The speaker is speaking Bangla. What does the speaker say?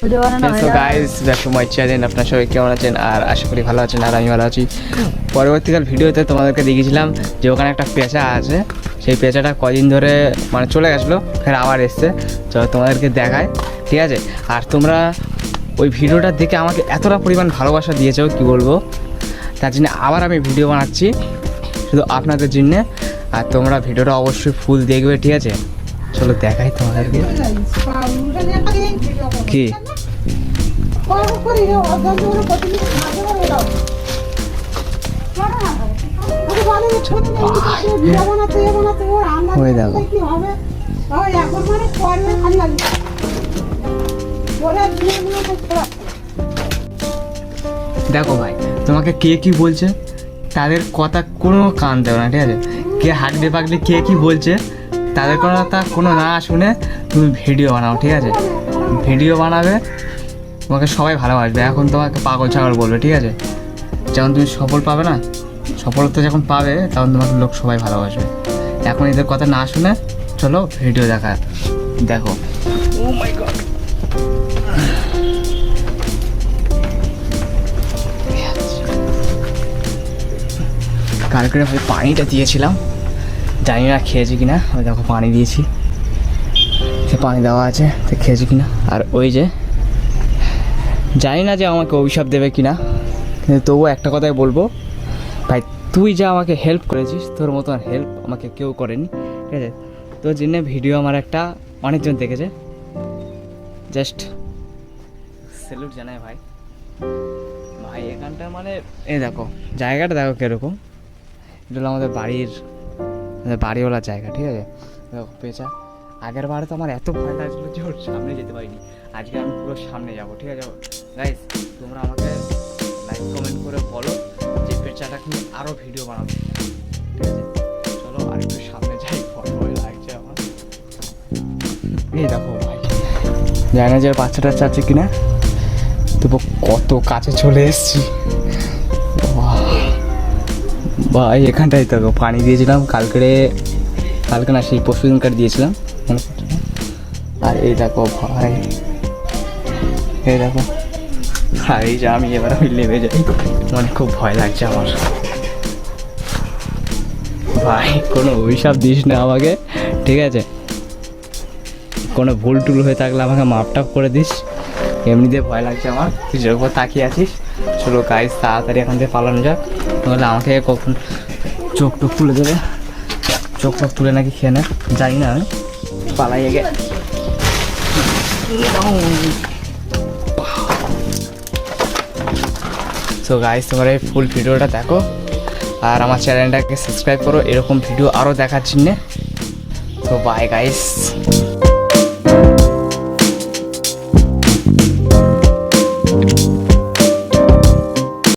So guys back to my channel. আপনারা সবাই কেমন আছেন? আর আশা করি ভালো আছেন, আর আমি ভালো আছি। পরবর্তীকাল ভিডিওতে তোমাদেরকে দেখিয়েছিলাম যে ওখানে একটা পেঁচা আছে, সেই পেঁচাটা কদিন ধরে মানে চলে গেছিলো, ফের আবার এসছে। চলো তোমাদেরকে দেখায়, ঠিক আছে? আর তোমরা ওই ভিডিওটা দেখে আমাকে এতটা পরিমাণ ভালোবাসা দিয়েছো কি বলবো, তার জন্য আবার আমি ভিডিও বানাচ্ছি শুধু আপনাদের জন্যে। আর তোমরা ভিডিওটা অবশ্যই ফুল দেখবে, ঠিক আছে? চলো দেখাই তোমাদেরকে। কি দেখো ভাই, তোমাকে কে কি বলছে তাদের কথা কোনো কান দেবে না, ঠিক আছে? কে হাঁকলে পাকলে কে কি বলছে তাদের কথা কোনো না শুনে তুমি ভিডিও বানাও, ঠিক আছে? ভিডিও বানাবে, তোমাকে সবাই ভালোবাসবে। এখন তোমাকে পাগল ছাগল বলবে, ঠিক আছে? যখন তুমি সফল পাবে না, সফলতা যখন পাবে তখন তোমাকে লোক সবাই ভালোবাসবে। এখন এদের কথা না শুনে চলো ভিডিও দেখা দেখো। ও মাই গড, কালকে ভাই পানিটা দিয়েছিলাম, জানি না খেয়েছি কিনা। ওই দেখো পানি দিয়েছি, সে পানি দেওয়া আছে, তো খেয়েছি কিনা। আর ওই যে জানি না যে আমাকে অভিশাপ দেবে কিনা, কিন্তু তবুও একটা কথাই বলবো, ভাই তুই যা আমাকে হেল্প করেছিস তোর মতন হেল্প আমাকে কেউ করেনি, ঠিক আছে? তোর জন্য ভিডিও আমার একটা অনেকজন দেখেছে, জাস্ট স্যালুট জানাই ভাই। ভাই এখানটা মানে এই দেখো জায়গাটা দেখো কীরকম, এটা হলো আমাদের বাড়িওয়ালা জায়গা, ঠিক আছে? দেখো পেঁচা। আগের বারে তো আমার এত ভয় লাগছিলো যে ওর সামনে যেতে পারিনি, আজকে আমি পুরো সামনে যাবো, ঠিক আছে? গাইস তোমরা আমাকে লাইক কমেন্ট করে বলো যে পেঁচাটাকে নিয়ে আরও ভিডিও বানাবো, ঠিক আছে? চলো আর একটু সামনে যাই, ভয় লাগছে আমার। এই দেখো ভাই, জানি না যে বাচ্চাটা চাচ্ছে কিনা, তবু কত কাছে চলে এসছি ভাই। এখানটাই তো পানি দিয়েছিলাম কালকে না, সেই পরশু দিনকার দিয়েছিলাম, মনে পড়ছে না। আর এই দেখো ভাই, এই দেখো আর এই যে আমি নেমে যাই, মানে খুব ভয় লাগছে আমার। ভাই কোনো অভিশাপ দিস না আমাকে, ঠিক আছে? কোনো ভুল টুল হয়ে থাকলে আমাকে মাপটাপ করে দিস, এমনিতে ভয় লাগছে আমার। তুই যেরকম তাকিয়ে আছিস, চলো গাইস তাড়াতাড়ি এখান থেকে পালানো যাক, তাহলে আমাকে কখন চোখ টোক তুলে দেবে। চোখ টোক তুলে নাকি খেয়ে নেয়, জানি না, আমি পালাই আগে। সো গাইস তোমরা এই ফুল ভিডিওটা দেখো, আর আমার চ্যানেলটাকে সাবস্ক্রাইব করো এরকম ভিডিও আরও দেখার জন্যে। তো বাই গাইস।